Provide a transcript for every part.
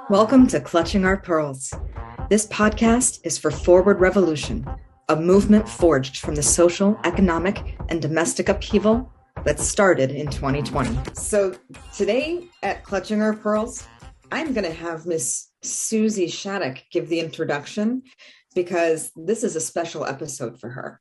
Welcome to Clutching Our Pearls. This podcast is for Forward Revolution, a movement forged from the social, economic, and domestic upheaval that started in 2020. So today at Clutching Our Pearls, I'm going to have Miss Susie Shattuck give the introduction because this is a special episode for her.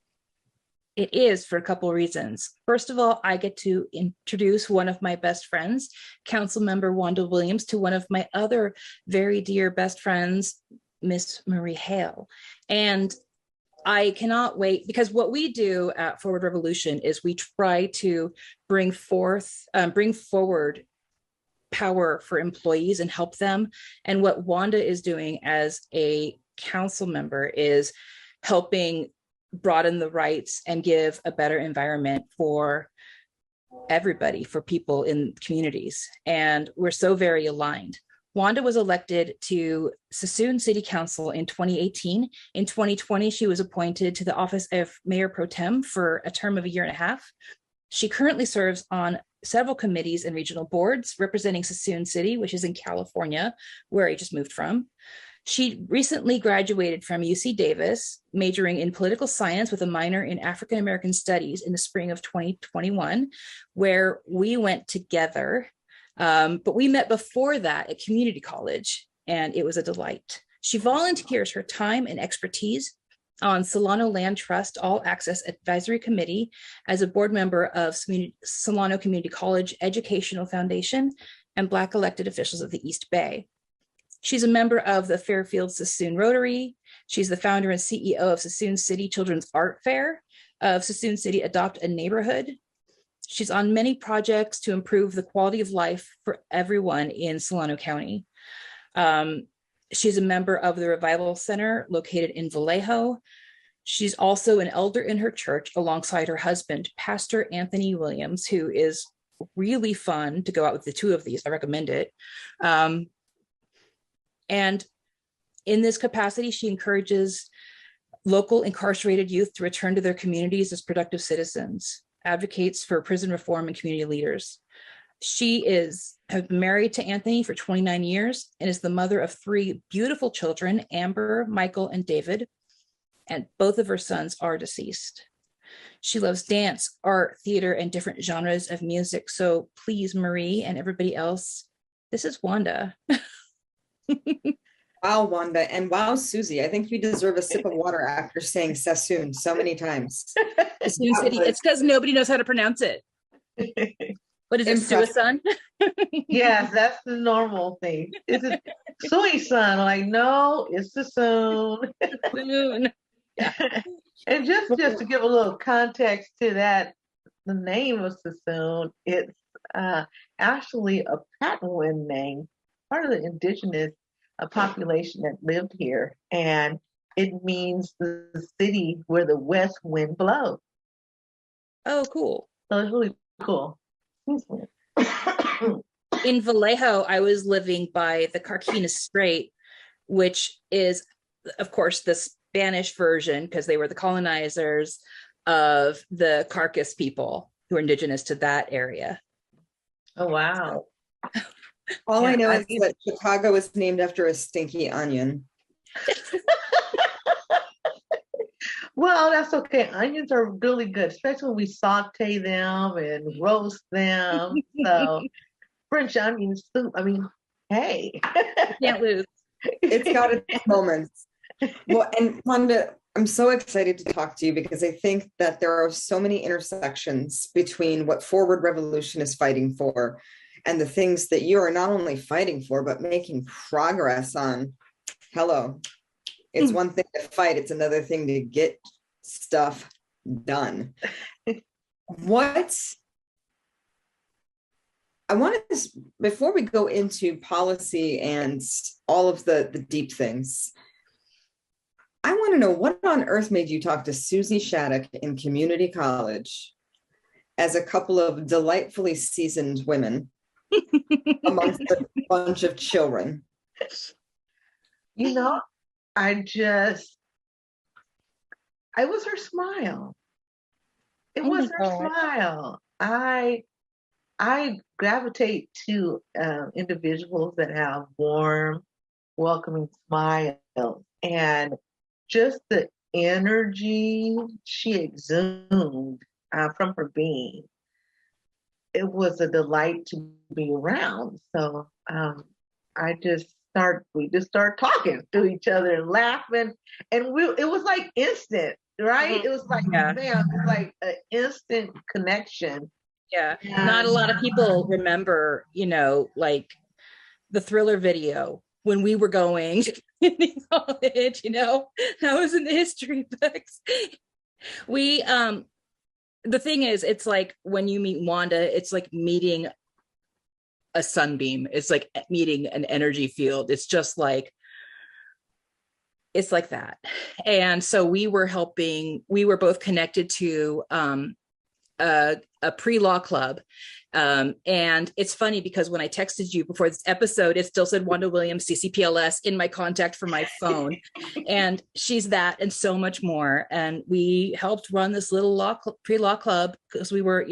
It is for a couple of reasons. First of all, I get to introduce one of my best friends, Councilmember Wanda Williams, to one of my other very dear best friends, Miss Marie Hale. And I cannot wait because what we do at Forward Revolution is we try to bring forward power for employees and help them. And what Wanda is doing as a council member is helping broaden the rights and give a better environment for everybody, for people in communities. And we're so very aligned. Wanda was elected to Suisun City Council in 2018. In 2020, she was appointed to the office of Mayor Pro Tem for a term of a year and a half. She currently serves on several committees and regional boards representing Suisun City, which is in California, where I just moved from. She recently graduated from UC Davis, majoring in political science with a minor in African American studies in the spring of 2021, where we went together. But we met before that at community college, and it was a delight. She volunteers her time and expertise on Solano Land Trust All Access Advisory Committee as a board member of Solano Community College Educational Foundation and Black elected officials of the East Bay. She's a member of the Fairfield Suisun Rotary. She's the founder and CEO of Suisun City Children's Art Fair, of Suisun City Adopt a Neighborhood. She's on many projects to improve the quality of life for everyone in Solano County. She's a member of the Revival Center located in Vallejo. She's also an elder in her church alongside her husband, Pastor Anthony Williams, who is really fun to go out with the two of these. I recommend it. And in this capacity, she encourages local incarcerated youth to return to their communities as productive citizens, advocates for prison reform and community leaders. She has been married to Anthony for 29 years and is the mother of three beautiful children, Amber, Michael, and David, and both of her sons are deceased. She loves dance, art, theater, and different genres of music. So please, Marie and everybody else, this is Wanda. Wow, Wanda, and wow, Susie. I think you deserve a sip of water after saying Sassoon so many times. Suisun City. It's because nobody knows how to pronounce it. What is it, Suisun? Yes, that's the normal thing. Is it Suisun? Like, no, it's Suisun. Yeah. And just to give a little context to that, the name of Suisun, it's actually a Patwin name, part of the indigenous population that lived here, and it means the city where the west wind blows. Oh, cool. So it's really cool. In Vallejo, I was living by the Carquinez Strait, which is, of course, the Spanish version, because they were the colonizers of the Carcass people who are indigenous to that area. Oh, wow. All I know is that Chicago is named after a stinky onion. Well, that's okay. Onions are really good, especially when we saute them and roast them. So French onion soup, I mean, hey. Can't lose. It's got its moments. Well, and Wanda, I'm so excited to talk to you because I think that there are so many intersections between what Forward Revolution is fighting for and the things that you are not only fighting for, but making progress on. Hello. It's one thing to fight, it's another thing to get stuff done. What I want to, before we go into policy and all of the deep things, I want to know what on earth made you talk to Susie Shattuck in community college as a couple of delightfully seasoned women amongst a bunch of children? You know, it was her smile. It was her smile. I gravitate to individuals that have warm, welcoming smiles, and just the energy she exudes from her being. It was a delight to be around. So we just start talking to each other and laughing, and it was like instant, right? It was like, Yeah. man, it was like an instant connection. Yeah. And Not a lot of people remember, like the Thriller video when we were going to college, that was in the history books. We, the thing is, it's like when you meet Wanda, it's like meeting a sunbeam. It's like meeting an energy field. It's just like, it's like that. And so we were both connected to a pre-law club. And it's funny because when I texted you before this episode, it still said Wanda Williams, CCPLS in my contact for my phone. And she's that and so much more. And we helped run this little pre-law club because we were,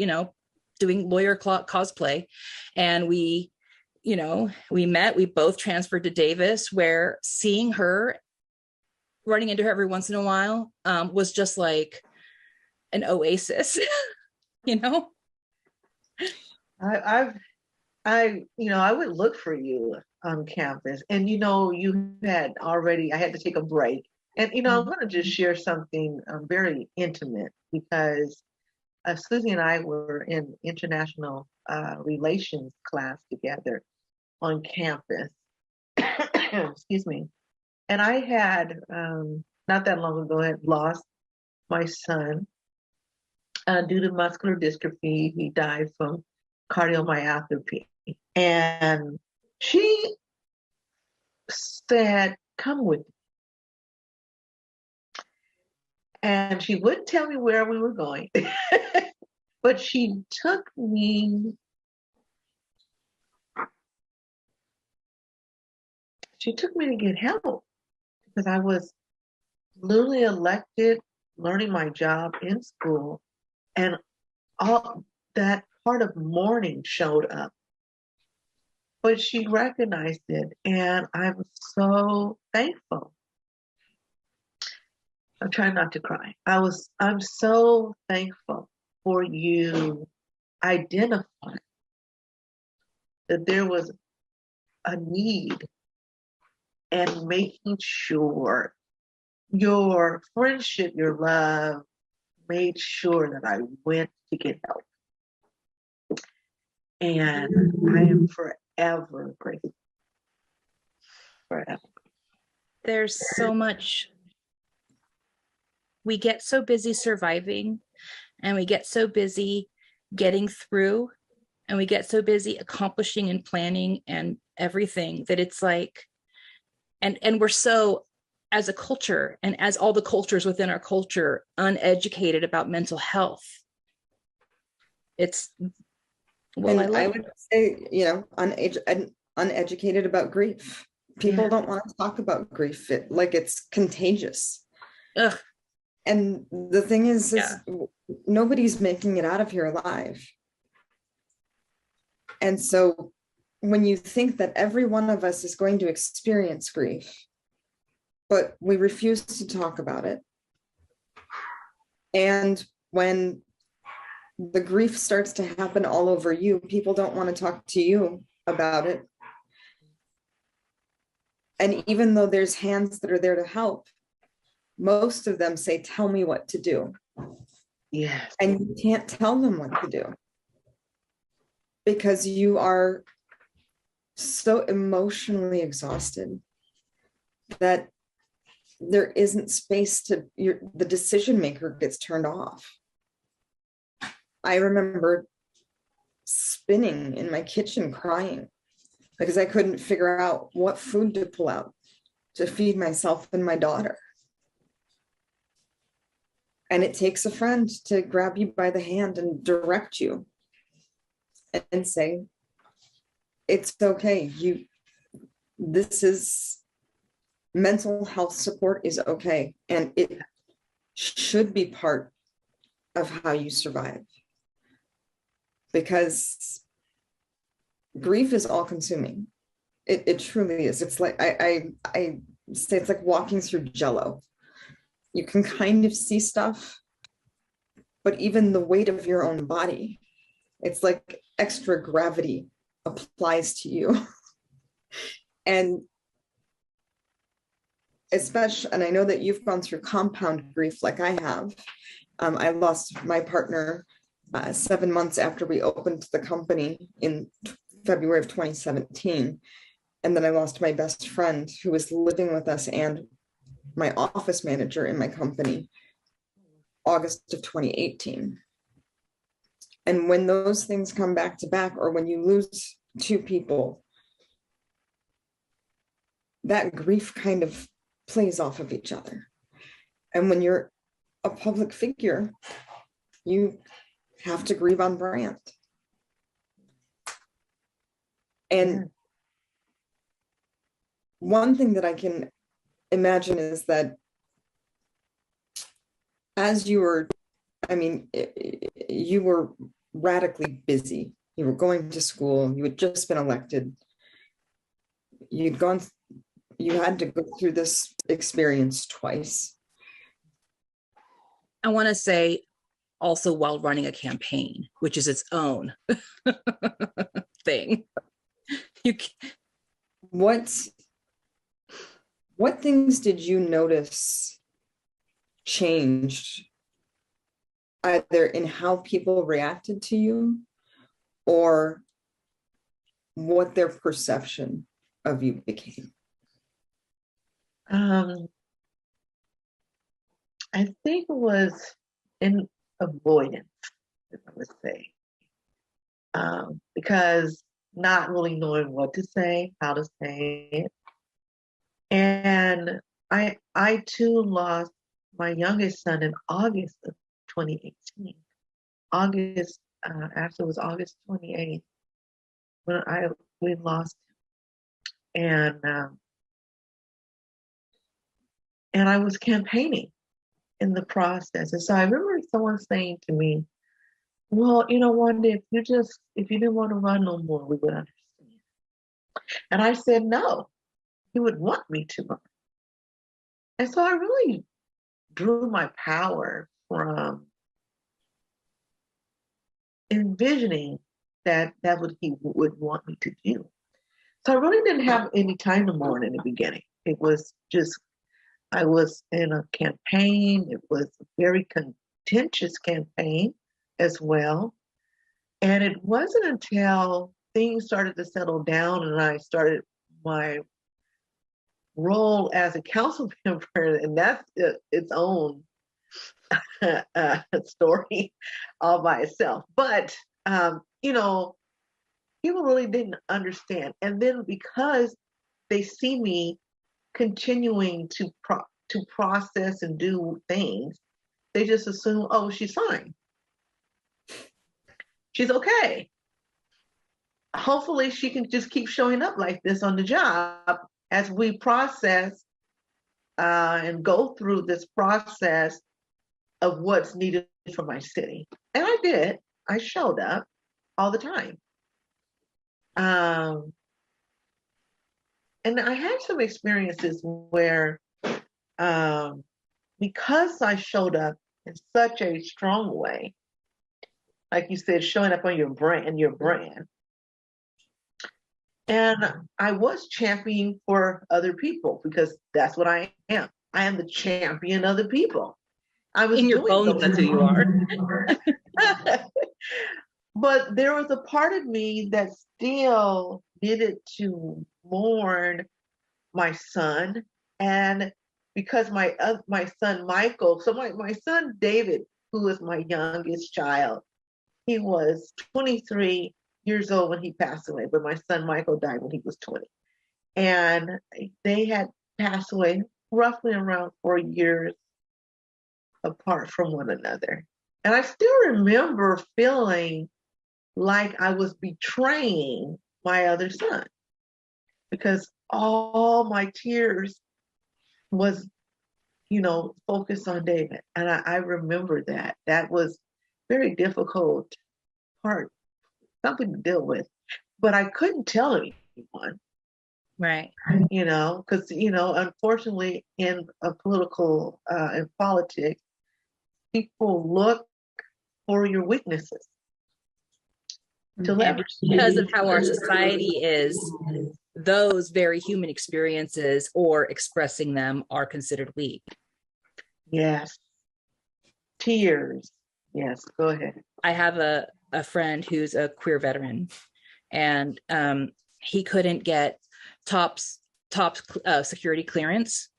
doing lawyer cosplay. And we met, we both transferred to Davis, where seeing her, running into her every once in a while, was just like an oasis. I would look for you on campus, and I had to take a break, and I'm going to just share something very intimate, because Susie and I were in international relations class together on campus. Excuse me. And I had not that long ago had lost my son due to muscular dystrophy. He died from cardiomyopathy. And she said, "Come with me." And she wouldn't tell me where we were going, but she took me. She took me to get help because I was newly elected, learning my job in school, and all that part of mourning showed up. But she recognized it, and I'm so thankful. I'm trying not to cry. I'm so thankful for you identifying that there was a need and making sure your friendship, your love, made sure that I went to get help. And I am forever grateful. Forever. There's so much. We get so busy surviving, and we get so busy getting through, and we get so busy accomplishing and planning and everything, that it's like, and we're so, as a culture, and as all the cultures within our culture, uneducated about mental health. It's, well, I would say, uneducated about grief. People don't want to talk about grief. It's contagious. Ugh. And the thing is nobody's making it out of here alive. And so when you think that every one of us is going to experience grief, but we refuse to talk about it, and when the grief starts to happen all over you, people don't want to talk to you about it. And even though there's hands that are there to help, most of them say, "Tell me what to do." Yes. And you can't tell them what to do because you are so emotionally exhausted that there isn't space the decision maker gets turned off. I remember spinning in my kitchen crying because I couldn't figure out what food to pull out to feed myself and my daughter. And it takes a friend to grab you by the hand and direct you and say, "It's okay. This is mental health support is okay. And it should be part of how you survive." Because grief is all consuming. It truly is. It's like, I say it's like walking through jello. You can kind of see stuff, but even the weight of your own body, it's like extra gravity applies to you. And especially, and I know that you've gone through compound grief like I have. I lost my partner 7 months after we opened the company in February of 2017. And then I lost my best friend who was living with us and my office manager in my company, August of 2018. And when those things come back to back, or when you lose two people, that grief kind of plays off of each other. And when you're a public figure, you have to grieve on brand. And one thing that I can imagine is that as you were, you were radically busy. You were going to school, you had just been elected. You had to go through this experience twice. I want to say also while running a campaign, which is its own thing. What things did you notice changed either in how people reacted to you or what their perception of you became? I think it was in avoidance, I would say, because not really knowing what to say, how to say it. And I too lost my youngest son in August of 2018. Actually it was August 28th when we lost him. And I was campaigning in the process. And so I remember someone saying to me, well, Wanda, if you didn't want to run no more, we would understand. And I said, no, he would want me to run. And so I really drew my power from envisioning that he would want me to do. So I really didn't have any time to mourn in the beginning. It was just, I was in a campaign. It was a very contentious campaign as well. And it wasn't until things started to settle down and I started my role as a council member, and that's its own story all by itself. But, people really didn't understand. And then because they see me continuing to process and do things, they just assume, oh, she's fine. She's okay. Hopefully she can just keep showing up like this on the job as we process and go through this process of what's needed for my city. And I did. I showed up all the time. And I had some experiences where, because I showed up in such a strong way, like you said, showing up on your brand, and I was championing for other people because that's what I am. I am the champion of the people. I was in your bones, that's who you are. But there was a part of me that still needed to mourn my son, and because my son Michael, so my son David, who is my youngest child, he was 23 years old when he passed away, but my son Michael died when he was 20. And they had passed away roughly around 4 years apart from one another. And I still remember feeling like I was betraying my other son because all my tears was, focused on David. And I remember that. That was very difficult part, something to deal with. but I couldn't tell anyone. Right. Because, unfortunately, in in politics, people look for your weaknesses to leverage. Because of how our society is, those very human experiences or expressing them are considered weak. Yes. Tears. Yes, go ahead. I have a friend who's a queer veteran, and he couldn't get top security clearance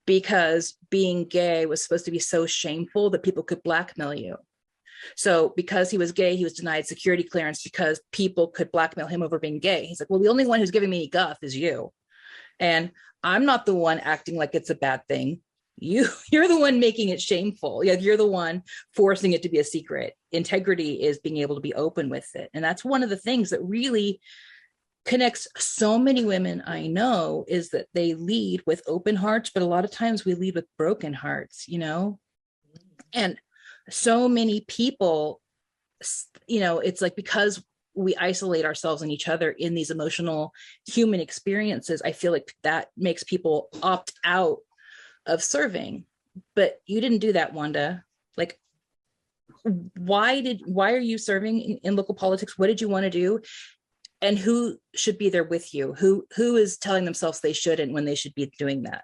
because being gay was supposed to be so shameful that people could blackmail you. So because he was gay, he was denied security clearance because people could blackmail him over being gay. He's like, well, the only one who's giving me guff is you. And I'm not the one acting like it's a bad thing. You're the one making it shameful. Yeah, you're the one forcing it to be a secret. Integrity is being able to be open with it. And that's one of the things that really connects so many women I know, is that they lead with open hearts, but a lot of times we lead with broken hearts, and so many people, it's like, because we isolate ourselves and each other in these emotional human experiences, I feel like that makes people opt out of serving. But you didn't do that, Wanda. Like, why are you serving in local politics? What did you want to do? And who should be there with you? Who is telling themselves they shouldn't when they should be doing that?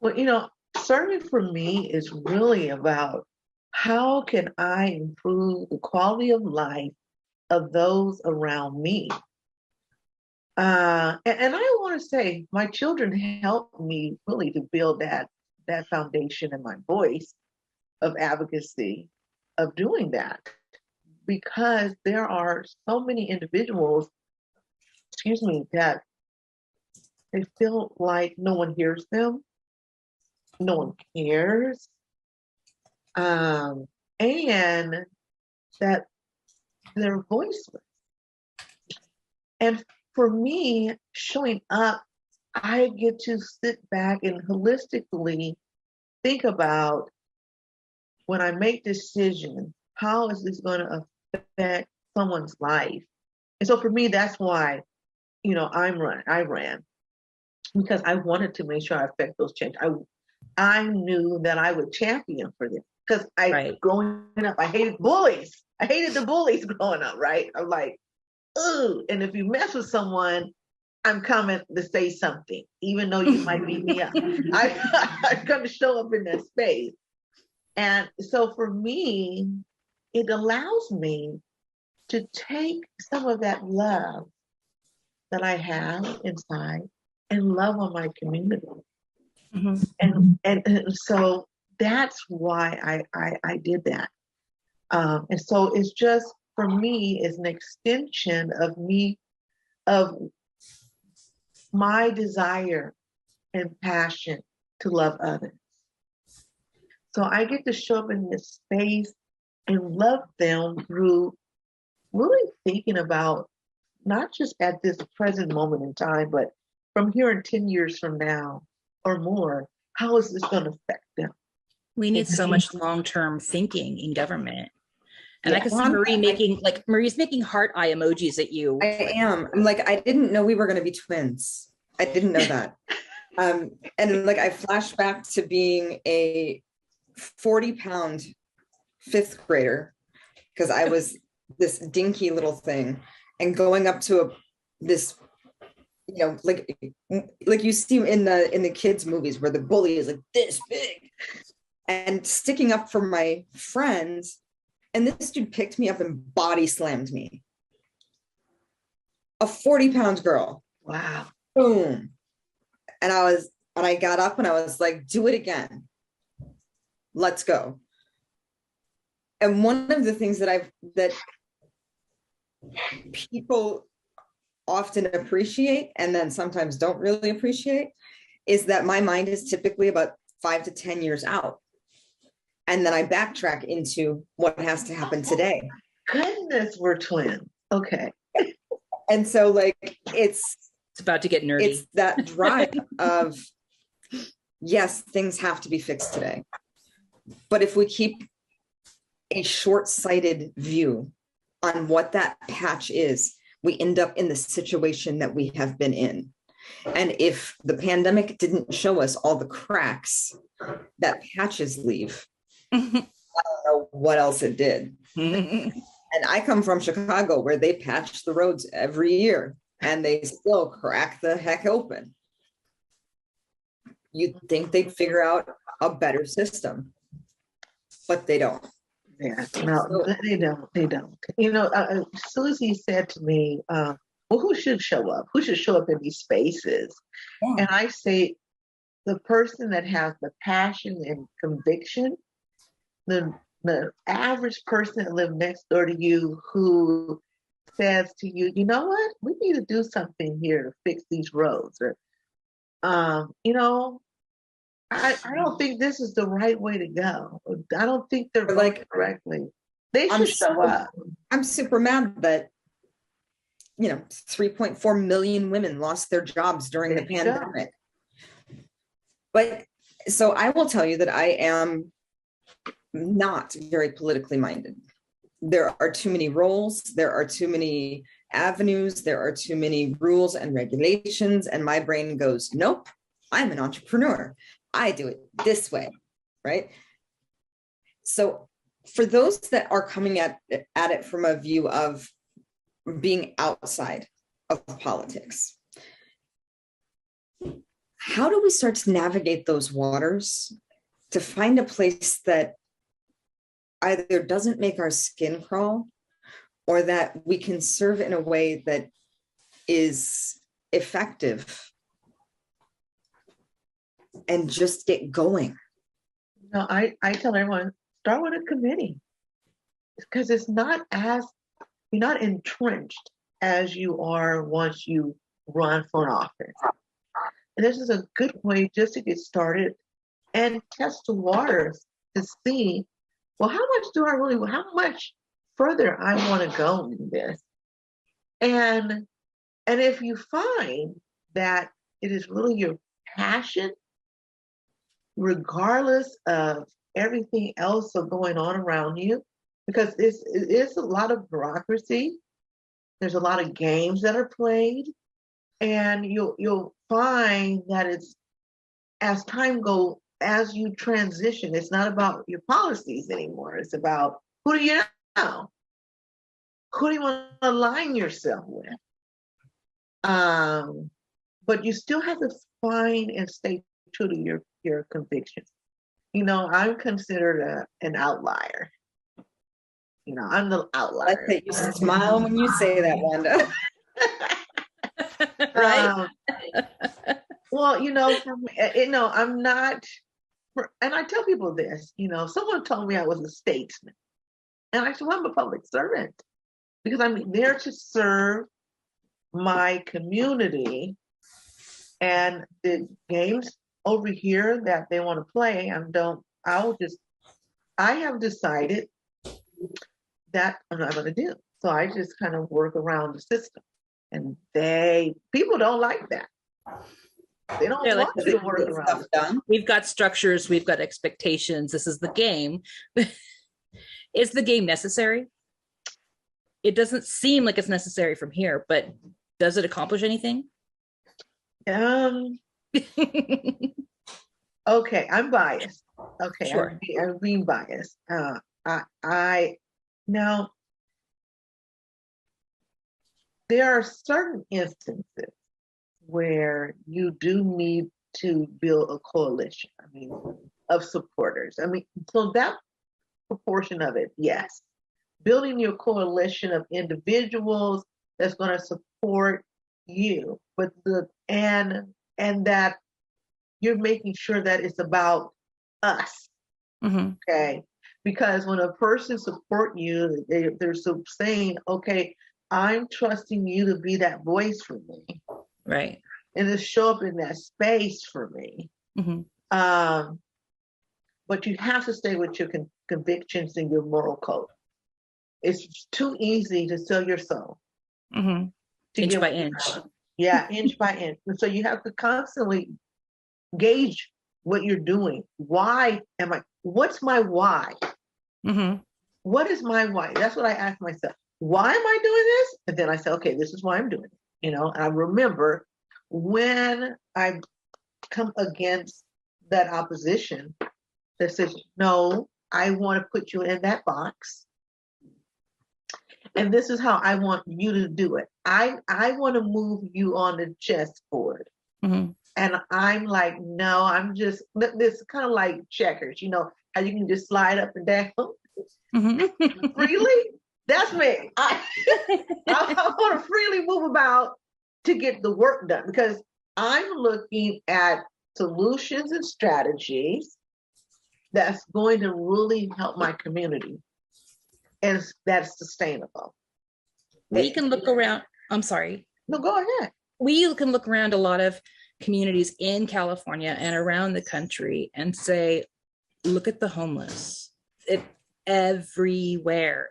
Well, serving for me is really about how can I improve the quality of life of those around me. And I want to say my children helped me really to build that foundation in my voice of advocacy, of doing that, because there are so many individuals, that they feel like no one hears them, no one cares, and that they're voiceless. And for me, showing up, I get to sit back and holistically think about, when I make decisions, how is this going to affect someone's life? And so for me, that's why, I ran, because I wanted to make sure I affect those changes. I knew that I would champion for them, because growing up, I hated bullies. I hated the bullies growing up, right? I'm like, ooh, and if you mess with someone, I'm coming to say something, even though you might beat me up. I'm going to show up in that space. And so for me, it allows me to take some of that love that I have inside and love on my community. Mm-hmm. And so that's why I did that. And so it's just, for me, is an extension of me, of my desire and passion to love others. So I get to show up in this space and love them through really thinking about, not just at this present moment in time, but from here in 10 years from now or more, how is this going to affect them? We need so much long-term thinking in government. And I can see Marie's making heart eye emojis at you. I am. I'm like, I didn't know we were going to be twins. I didn't know that. And like, I flash back to being a 40-pound fifth grader, because I was this dinky little thing, and going up to this, like you see in the kids' movies where the bully is like this big, and sticking up for my friends. And this dude picked me up and body slammed me. A 40-pound girl. Wow. Boom. And I got up and I was like, do it again. Let's go. And one of the things that people often appreciate, and then sometimes don't really appreciate, is that my mind is typically about 5 to 10 years out. And then I backtrack into what has to happen today. Goodness, we're twins. Okay. And so like, it's about to get nerdy. It's that drive of, yes, things have to be fixed today. But if we keep a short-sighted view on what that patch is, we end up in the situation that we have been in. And if the pandemic didn't show us all the cracks that patches leave, I don't know what else it did. And I come from Chicago, where they patch the roads every year and they still crack the heck open. You'd think they'd figure out a better system, but they don't. Yeah, no, they don't. They don't. You know, Susie said to me, well, who should show up? Who should show up in these spaces? Yeah. And I say, the person that has the passion and conviction, the average person that lives next door to you who says to you, you know what, we need to do something here to fix these roads. Or, you know, I don't think this is the right way to go. I don't think they're going correctly. They should show up. I'm super mad that, you know, 3.4 million women lost their jobs during the pandemic. But so I will tell you that I am not very politically minded. There are too many roles, there are too many avenues, there are too many rules and regulations, and my brain goes, nope, I'm an entrepreneur. I do it this way, right? So for those that are coming at it from a view of being outside of politics, how do we start to navigate those waters to find a place that either doesn't make our skin crawl or that we can serve in a way that is effective and just get going? No, I tell everyone, start with a committee, because it's not as, you're not entrenched as you are once you run for an office. And this is a good way just to get started and test the waters to see, well, how much further I want to go in this? And if you find that it is really your passion, regardless of everything else going on around you, because it's a lot of bureaucracy, there's a lot of games that are played, and you'll find that it's, as time goes, as you transition, it's not about your policies anymore. It's about, who do you know? Who do you want to align yourself with? But you still have to find and stay true to your convictions. You know, I'm considered an outlier. You know, I'm the outlier. You smile when you say that, Wanda. Right? Well, you know, I'm not, and I tell people this, you know, someone told me I was a statesman. And I said, well, I'm a public servant, because I'm there to serve my community, and the games over here that they want to play, I have decided that I'm not going to do. So I just kind of work around the system, and people don't like that. They don't want to work around it. We've got structures, we've got expectations. This is the game. Is the game necessary? It doesn't seem like it's necessary from here, but does it accomplish anything? Okay, I'm biased. Okay, sure. I'm being biased. Now, there are certain instances where you do need to build a coalition, of supporters. So that proportion of it, yes. Building your coalition of individuals that's going to support you, but and that you're making sure that it's about us. Mm-hmm. Okay, because when a person supports you, they're saying, okay, I'm trusting you to be that voice for me, right, and to show up in that space for me. Mm-hmm. But you have to stay with your convictions and your moral code. It's too easy to sell your soul. Mm-hmm. Inch by inch. Yeah, inch by inch. And so you have to constantly gauge what you're doing. What's my why? Mm-hmm. What is my why? That's what I ask myself. why am I doing this? And then I say, okay, this is why I'm doing it. And I remember when I come against that opposition that says, no, I want to put you in that box. And this is how I want you to do it. I want to move you on the chessboard. Mm-hmm. And I'm like, no, I'm just, this kind of like checkers, how you can just slide up and down freely. That's me. I want to freely move about to get the work done, because I'm looking at solutions and strategies that's going to really help my community, and that's sustainable. We can look around. I'm sorry. No, go ahead. We can look around a lot of communities in California and around the country and say, look at the homeless. Everywhere.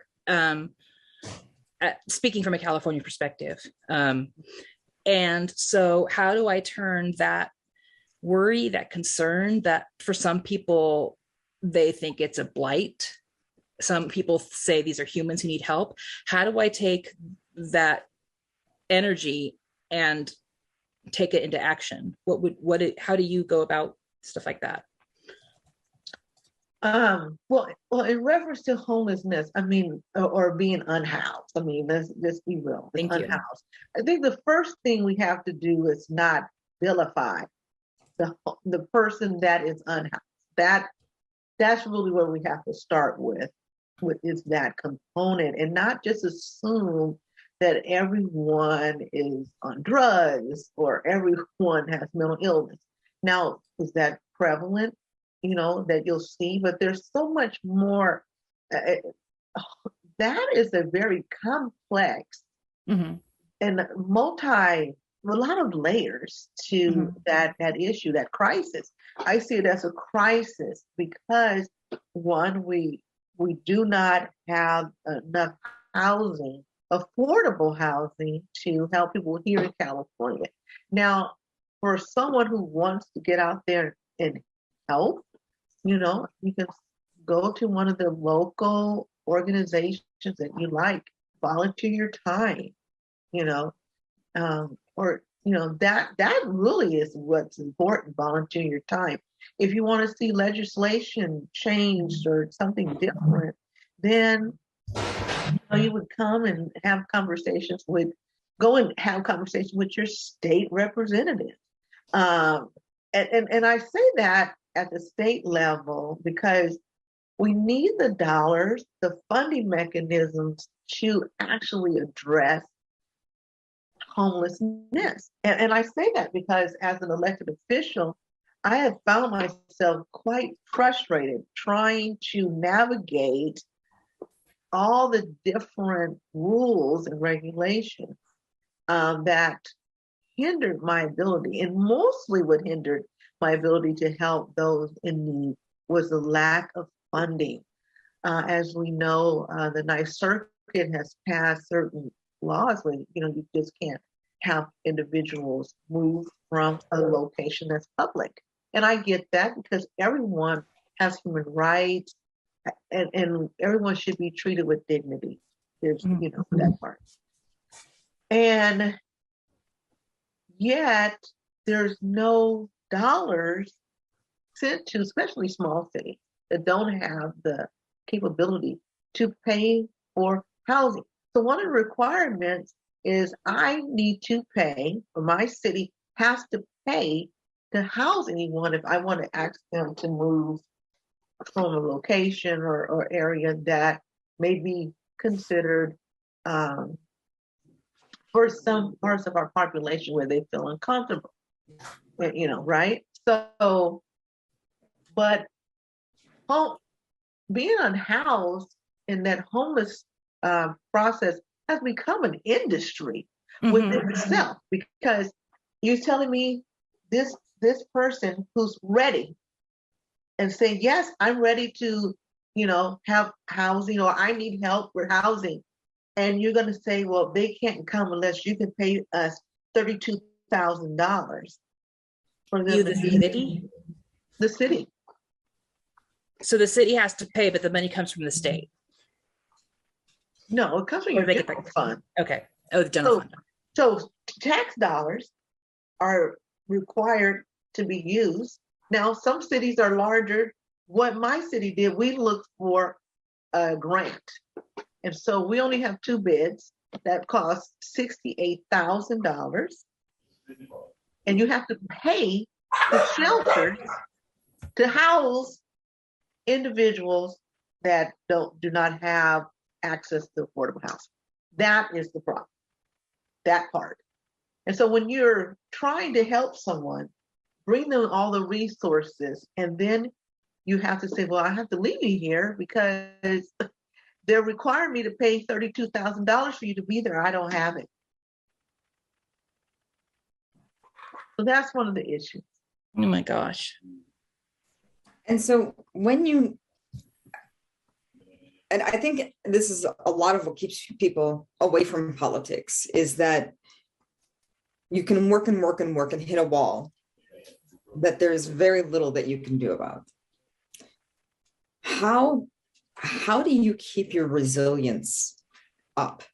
Speaking from a California perspective. And so how do I turn that worry, that concern, that for some people, they think it's a blight. Some people say these are humans who need help. How do I take that energy and take it into action? How do you go about stuff like that? Well, in reference to homelessness, I mean, or being unhoused, I mean, let's be real. Thank you. Unhoused. I think the first thing we have to do is not vilify the person that is unhoused. That's really where we have to start with is that component, and not just assume that everyone is on drugs or everyone has mental illness. Now, is that prevalent? That you'll see, but there's so much more. That is a very complex and a lot of layers to that issue, that crisis. I see it as a crisis because, one, we do not have enough housing, affordable housing, to help people here in California. Now, for someone who wants to get out there and help, you can go to one of the local organizations that you like, volunteer your time, that really is what's important, volunteer your time. If you want to see legislation changed or something different, then you would come and have conversations with your state representative. And I say that at the state level because we need the dollars, the funding mechanisms to actually address homelessness. And I say that because as an elected official, I have found myself quite frustrated trying to navigate all the different rules and regulations that hindered my ability, and mostly what hindered my ability to help those in need was the lack of funding. As we know, the Ninth Circuit has passed certain laws where you just can't have individuals move from a location that's public. And I get that because everyone has human rights and everyone should be treated with dignity. There's, that part. And yet there's no dollars sent to especially small cities that don't have the capability to pay for housing. So one of the requirements is I need to pay, or my city has to pay to house anyone if I want to ask them to move from a location or area that may be considered for some parts of our population where they feel uncomfortable, right? So, but being unhoused in that homeless process has become an industry within itself, because you're telling me this person who's ready and saying, yes, I'm ready to, have housing, or I need help with housing. And you're going to say, well, they can't come unless you can pay us $32,000 for them. The city? The city. So the city has to pay, but the money comes from the state. No, it comes from Or your they get general that- fund. Okay. Oh, the general fund. So tax dollars are required to be used. Now, some cities are larger. What my city did, we looked for a grant. And so we only have 2 bids that cost $68,000. And you have to pay the shelters to house individuals that do not have access to affordable housing. That is the problem, that part. And so when you're trying to help someone, bring them all the resources, and then you have to say, well, I have to leave you here because they're requiring me to pay $32,000 for you to be there. I don't have it. So that's one of the issues. Oh my gosh. And so and I think this is a lot of what keeps people away from politics, is that you can work and work and work and hit a wall that there's very little that you can do about. How do you keep your resilience up?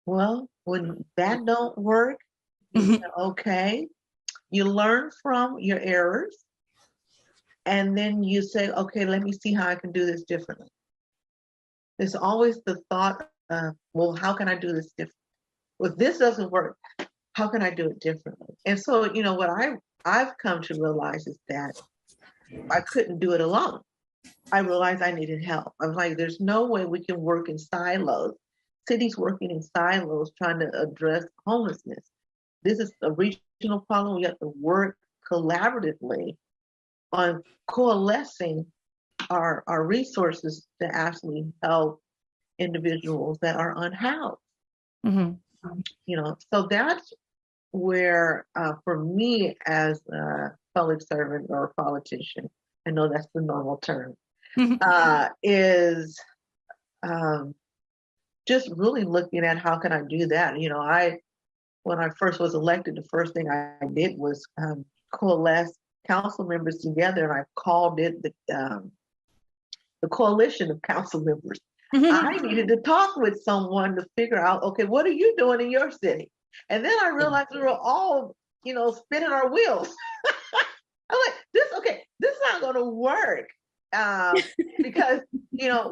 Well, when that don't work, you say, okay, you learn from your errors, and then you say, okay, let me see how I can do this differently. There's always the thought of, well, how can I do this differently? Well, if this doesn't work, how can I do it differently? And so, what I've come to realize is that I couldn't do it alone. I realized I needed help. I was like, there's no way we can work in silos. Cities working in silos trying to address homelessness. This is a regional problem. We have to work collaboratively on coalescing our resources to actually help individuals that are unhoused. So that's where, for me as a public servant or a politician, I know that's the normal term, is just really looking at how can I do that. When I first was elected, the first thing I did was coalesce council members together, and I called it the coalition of council members. I needed to talk with someone to figure out, okay, what are you doing in your city? And then I realized we were all, spinning our wheels. I'm like, this is not going to work. Because,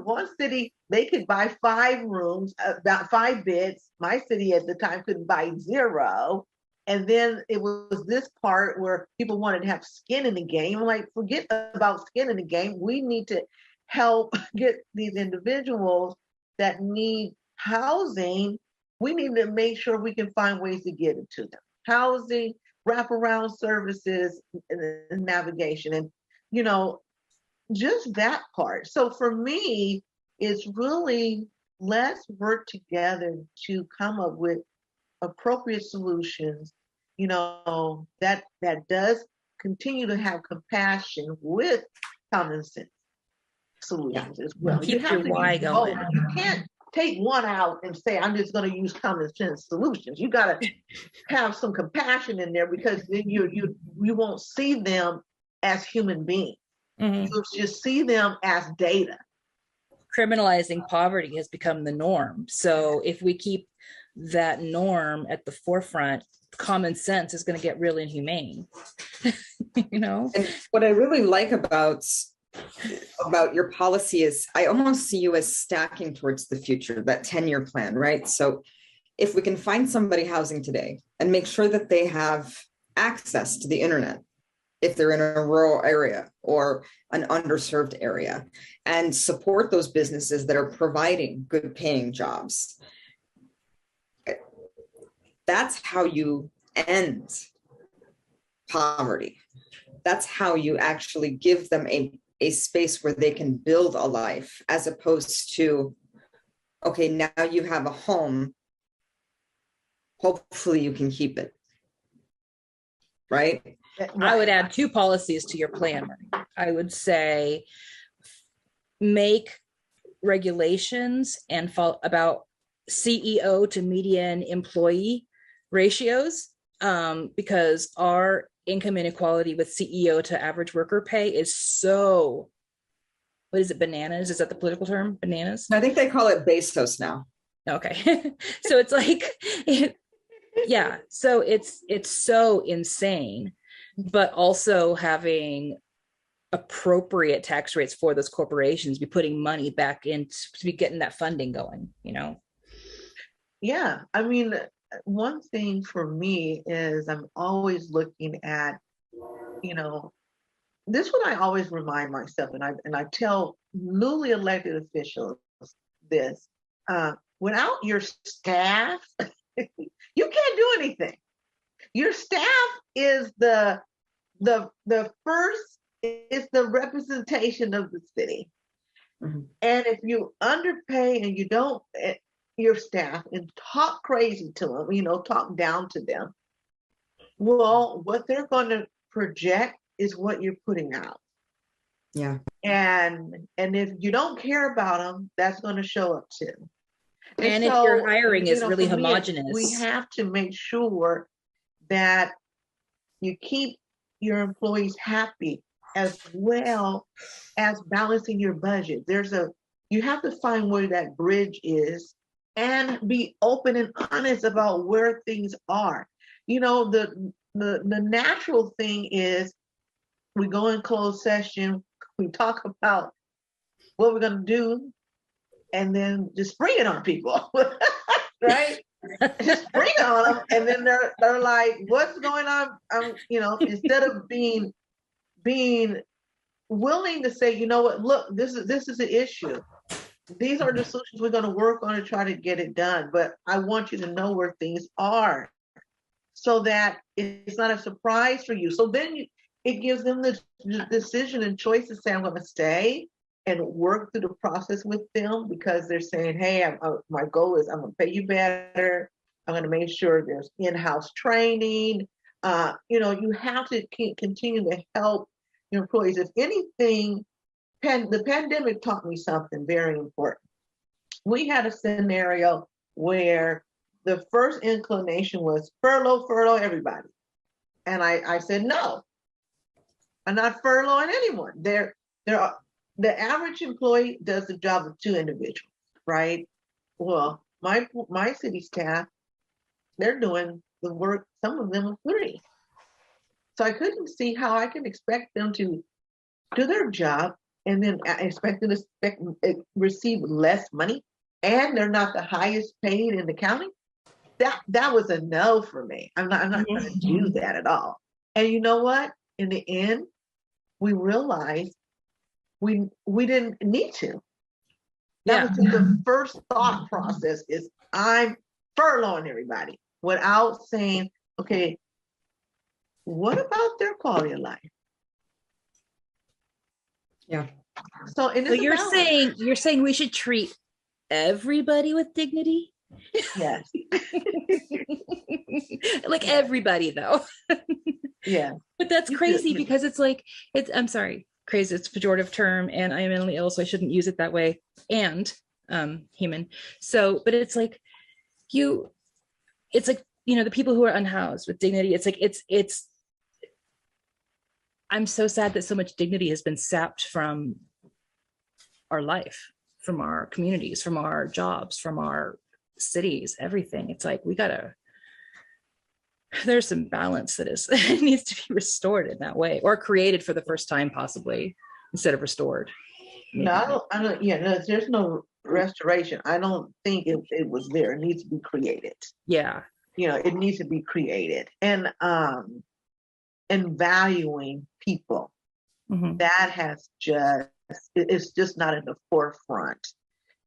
one city, they could buy 5 rooms, about 5 beds. My city at the time couldn't buy 0. And then it was this part where people wanted to have skin in the game. I'm like, forget about skin in the game. We need to help get these individuals that need housing. We need to make sure we can find ways to get it to them. Housing, wraparound services, and navigation, and just that part. So for me, it's really, let's work together to come up with appropriate solutions, that does continue to have compassion with common sense solutions as well. Keep you have your to why going. You can't take one out and say, I'm just going to use common sense solutions. You got to have some compassion in there, because then you won't see them as human beings. You just see them as data. Criminalizing poverty has become the norm. So if we keep that norm at the forefront, common sense is going to get really inhumane. And what I really like about your policy is I almost see you as stacking towards the future, that 10-year plan, right? So if we can find somebody housing today and make sure that they have access to the internet, if they're in a rural area or an underserved area, and support those businesses that are providing good paying jobs, that's how you end poverty. That's how you actually give them a space where they can build a life, as opposed to, okay, now you have a home, hopefully you can keep it, right? I would add 2 policies to your plan. I would say make regulations and about CEO to median employee ratios, because our income inequality with CEO to average worker pay is so what is it, bananas? Is that the political term, bananas? I think they call it Bezos now. Okay. So it's like, yeah, so it's so insane, but also having appropriate tax rates for those corporations, be putting money back in to be getting that funding going, you know? Yeah, I mean, one thing for me is I'm always looking at, you know, this one I always remind myself, and I tell newly elected officials this: without your staff, you can't do anything. Your staff is the first, is the representation of the city. Mm-hmm. And if you underpay and you don't your staff and talk crazy to them, you know, talk down to them, well, what they're going to project is what you're putting out. Yeah. And if you don't care about them, that's going to show up too. And so, if your hiring is really homogenous, we have to make sure that you keep your employees happy, as well as balancing your budget. You have to find where that bridge is and be open and honest about where things are. You know, the natural thing is we go in closed session, we talk about what we're going to do, and then just spring it on people, right? Just spring it on them, and then they're like, "What's going on?" You know, instead of being willing to say, "You know what? Look, this is an issue. These are the solutions we're going to work on to try to get it done. But I want you to know where things are, so that it's not a surprise for you." So then it gives them the decision and choice to say, "I'm going to stay and work through the process with them," because they're saying, "Hey, my goal is I'm going to pay you better. I'm going to make sure there's in-house training." You know, you have to continue to help your employees. If anything, the pandemic taught me something very important. We had a scenario where the first inclination was furlough everybody. And I said, no, I'm not furloughing anyone. The average employee does the job of 2 individuals, right? Well, my city staff, they're doing the work, some of them are 3. So I couldn't see how I can expect them to do their job and then expect them to receive less money, and they're not the highest paid in the county. That was a no for me. I'm not going to do that at all. And you know what? In the end, we realized we didn't need to. That was the first thought process: is I'm furloughing everybody, without saying, okay, what about their quality of life? Yeah. So you're saying we should treat everybody with dignity? Yes. Like everybody though. Yeah. But that's crazy, because it's like, I'm sorry, crazy, it's a pejorative term, and I am mentally ill, so I shouldn't use it that way, and human. So, but it's like it's like, you know, the people who are unhoused with dignity, it's like, it's I'm so sad that so much dignity has been sapped from our life, from our communities, from our jobs, from our cities, everything. It's like, there's some balance that needs to be restored in that way, or created for the first time, possibly, instead of restored. No, I don't. Yeah, no, there's no restoration. I don't think it was there. It needs to be created. Yeah. You know, it needs to be created, and valuing people. Mm-hmm. That has it's just not in the forefront,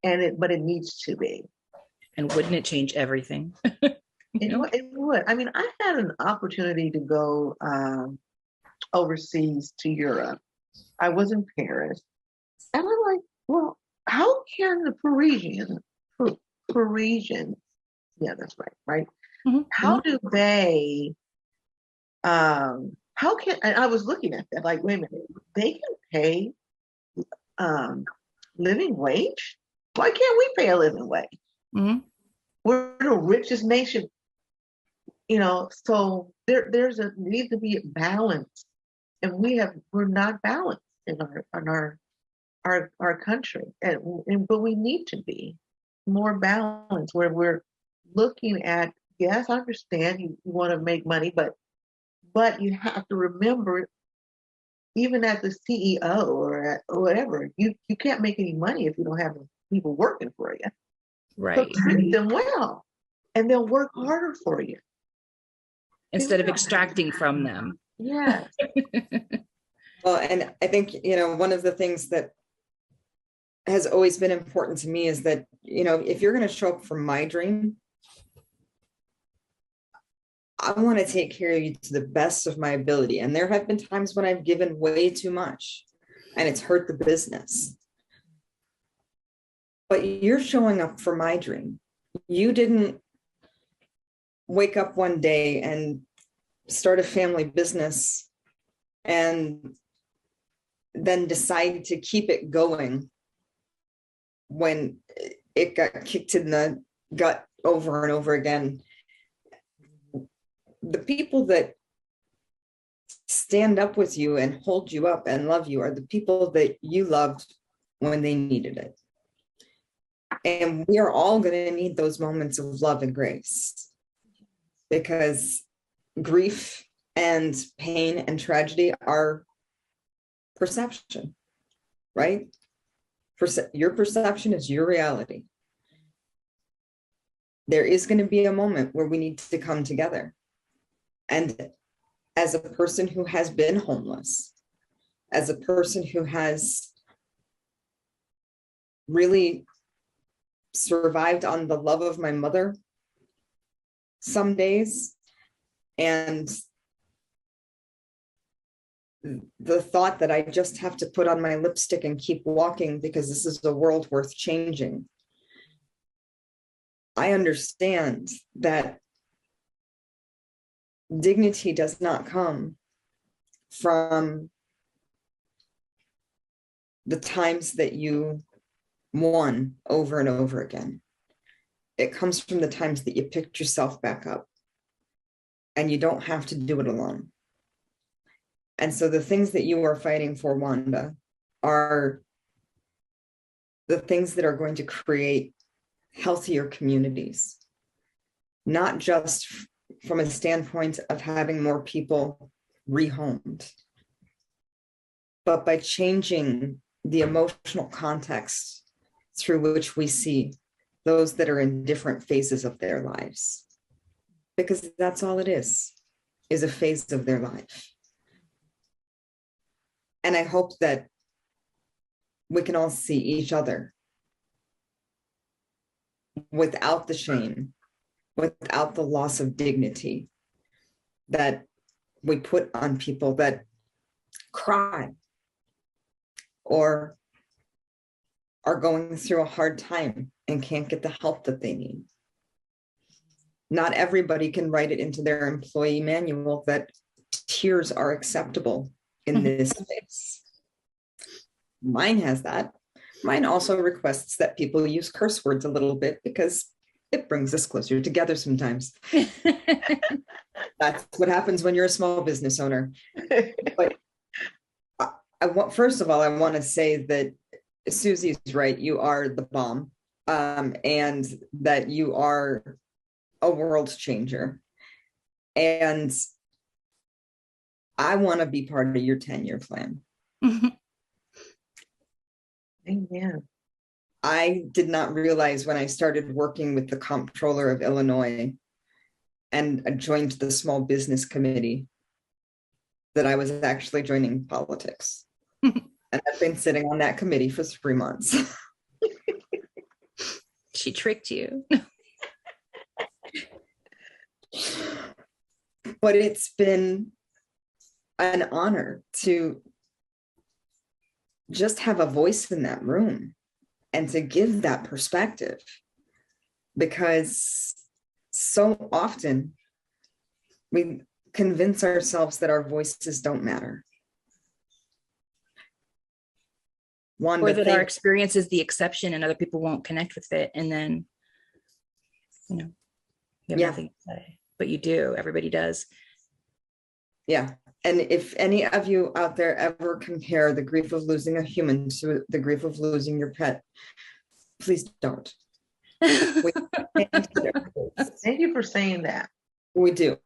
but it needs to be. And wouldn't it change everything? It would. I mean, I had an opportunity to go overseas to Europe. I was in Paris, and I'm like, well, how can the Parisians, yeah, that's right? Mm-hmm. How do they, how can, and I was looking at that, like, wait a minute, they can pay living wage? Why can't we pay a living wage? Mm-hmm. We're the richest nation, you know, so there's needs to be a balance, and we're not balanced in our our country, but we need to be more balanced where we're looking at, yes, I understand you want to make money, but you have to remember, even as a CEO or whatever, you can't make any money if you don't have people working for you. Right. So treat them well, and they'll work harder for you. Instead of extracting from them. Yes. Well, and I think, one of the things that has always been important to me is that, if you're going to show up for my dream, I want to take care of you to the best of my ability. And there have been times when I've given way too much and it's hurt the business. But you're showing up for my dream. You didn't wake up one day and start a family business and then decide to keep it going when it got kicked in the gut over and over again. The people that stand up with you and hold you up and love you are the people that you loved when they needed it. And we are all going to need those moments of love and grace, because grief and pain and tragedy are perception, right? Your perception is your reality. There is going to be a moment where we need to come together. And as a person who has been homeless, as a person who has really survived on the love of my mother some days, and the thought that I just have to put on my lipstick and keep walking because this is a world worth changing, I understand that dignity does not come from the times that you won over and over again. It comes from the times that you picked yourself back up, and you don't have to do it alone. And so the things that you are fighting for, Wanda, are the things that are going to create healthier communities, not just from a standpoint of having more people rehomed, but by changing the emotional context through which we see those that are in different phases of their lives. Because that's all it is a phase of their life. And I hope that we can all see each other without the shame, without the loss of dignity that we put on people that cry or are going through a hard time and can't get the help that they need. Not everybody can write it into their employee manual that tears are acceptable in this space. Mine has that. Mine also requests that people use curse words a little bit because it brings us closer together sometimes. That's what happens when you're a small business owner. But first of all, I want to say that Susie's right. You are the bomb, and that you are a world changer. And I want to be part of your 10-year plan. Amen. I did not realize when I started working with the Comptroller of Illinois and I joined the Small Business Committee that I was actually joining politics. And I've been sitting on that committee for 3 months. She tricked you. But it's been an honor to just have a voice in that room and to give that perspective, because so often we convince ourselves that our voices don't matter. Wanda, or that our experience is the exception and other people won't connect with it. And then, you have nothing to say, but you do, everybody does. Yeah. And if any of you out there ever compare the grief of losing a human to the grief of losing your pet, please don't. We Thank you for saying that. We do.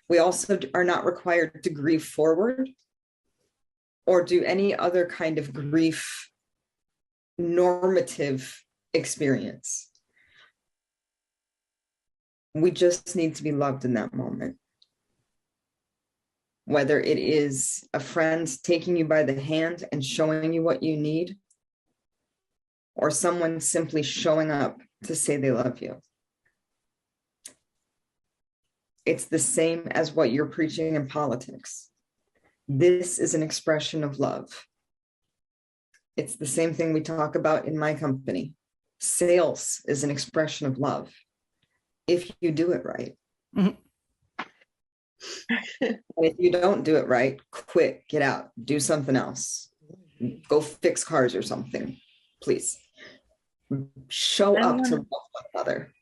We also are not required to grieve forward or do any other kind of grief normative experience. We just need to be loved in that moment. Whether it is a friend taking you by the hand and showing you what you need, or someone simply showing up to say they love you. It's the same as what you're preaching in politics. This is an expression of love. It's the same thing we talk about in my company. Sales is an expression of love, if you do it right. Mhm. And if you don't do it right, quit, get out, do something else. Go fix cars or something, please. Show up to love one another.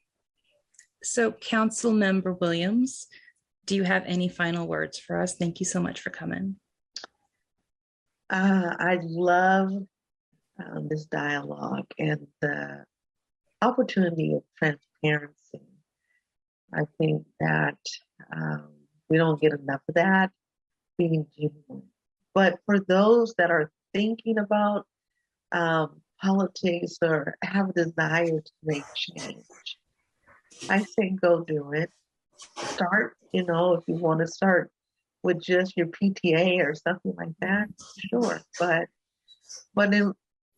So, Councilmember Williams, do you have any final words for us? Thank you so much for coming. I love this dialogue and the opportunity of transparency. I think that we don't get enough of that, being genuine. But for those that are thinking about politics or have a desire to make change, I say go do it. Start, if you want to start with just your PTA or something like that, sure. But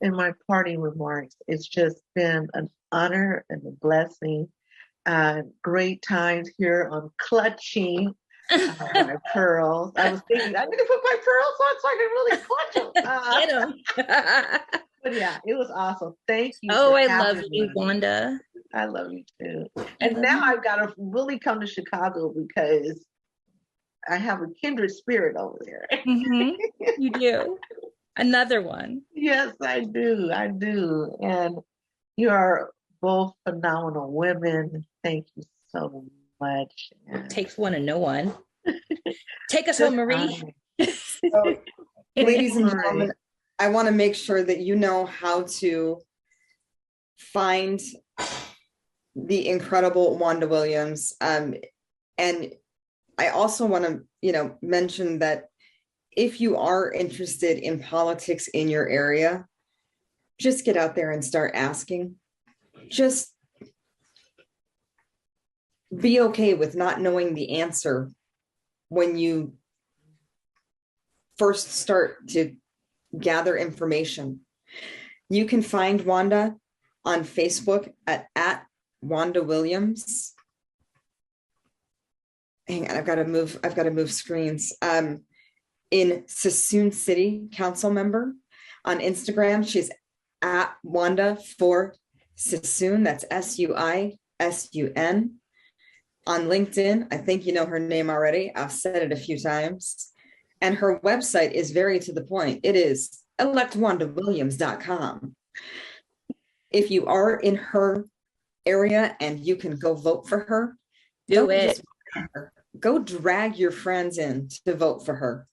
in my parting remarks, it's just been an honor and a blessing. Great times here on clutching my pearls. I was thinking I need to put my pearls on so I can really clutch them. Get 'em. But yeah, it was awesome. Thank you. Oh, I love you, Wanda. I love you too. And now I've got to really come to Chicago because I have a kindred spirit over there. Mm-hmm. You do. Another one. Yes, I do. I do. And you are both phenomenal women. Thank you so much. And takes one to know one. Take us home, Marie. So, ladies and gentlemen, I want to make sure that you know how to find the incredible Wanda Williams. And I also want to, mention that if you are interested in politics in your area, just get out there and start asking. Just be okay with not knowing the answer when you first start to gather information. You can find Wanda on Facebook at Wanda Williams. Hang on, I've got to move screens. In Suisun City, Councilmember. On Instagram, she's at Wanda for Suisun. That's Suisun. On LinkedIn, I think you know her name already. I've said it a few times. And her website is very to the point. It is electwandawilliams.com. If you are in her area and you can go vote for her, do it. Go drag your friends in to vote for her.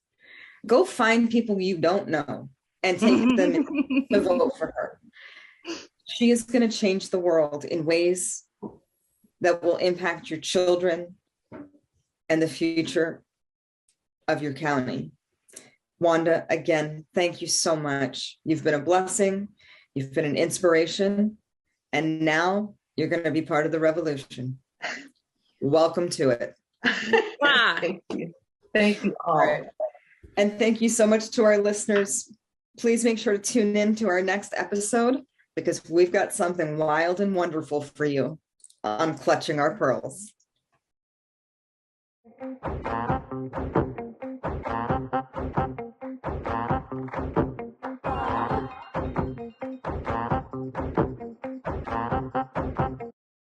Go find people you don't know and take them in to vote for her. She is going to change the world in ways that will impact your children and the future of your county. Wanda, again, thank you so much. You've been a blessing. You've been an inspiration. And now you're going to be part of the revolution. Welcome to it. Thank you. Thank you all. Right. And thank you so much to our listeners. Please make sure to tune in to our next episode because we've got something wild and wonderful for you on Clutching Our Pearls.